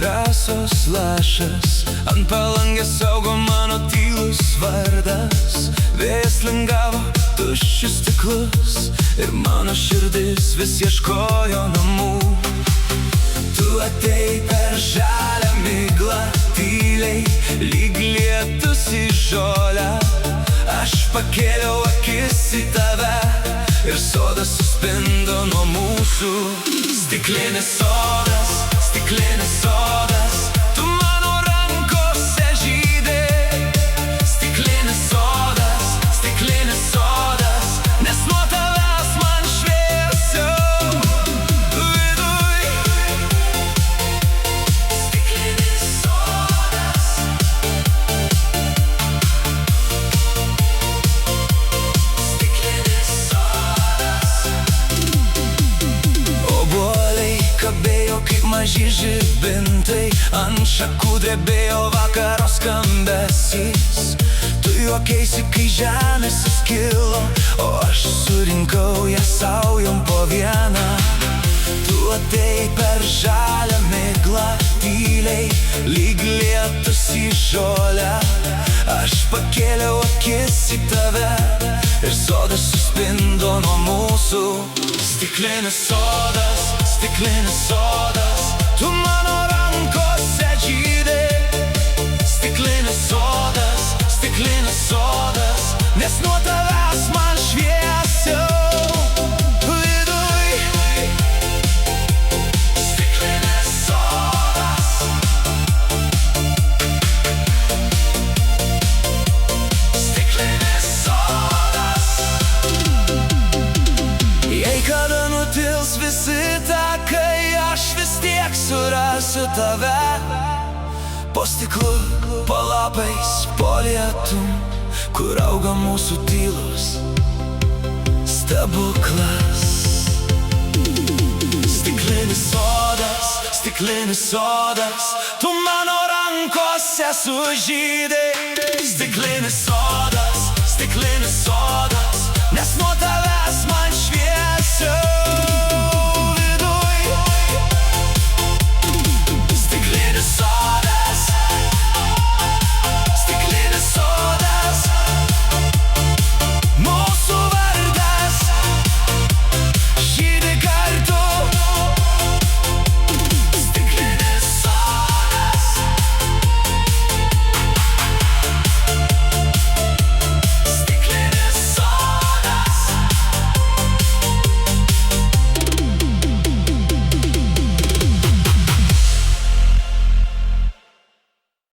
Rasos lašas ant palangės saugo mano tylus vardas. Vėjas lingavo tuščius stiklus ir mano širdis vis ieškojo namų. Tu atėjai per žalią miglą, tyliai, lyg lietus į žolę. Aš pakėliau akis į tave ir sodas suspindo nuo mūsų. Stiklinis sodas, stiklinis sodas, tu mano rankose žydai. Stiklinis sodas, nes nuo tavęs man šviesiau viduj. Stiklinis sodas, stiklinis sodas. Obuoliai kabėjo kaip maži žibintai, ant šakų drebėjo vakaro skambesys. Tu juokeisi, kai žemė suskilo, o aš surinkau ją saujom po vieną. Tu atėjai per žalią miglą, tyliai, lyg lietus į žolę. Aš pakėliau akis į tave ir sodas suspindo nuo mūsų. Stiklinis sodas, tu mano rankose žydai. Stiklinis sodas, nes nuo tavęs man šviesiau viduj. Stiklinis sodas, stiklinis sodas. Jei kada nutils visi takai, aš vis tiek surasiu tave. Po stiklu, po lapais, po lietum, kur auga mūsų tylus stebuklas. Stiklinis sodas, tu mano rankose sužydai. Stiklinis sodas, nes nuo tavęs man šviesiau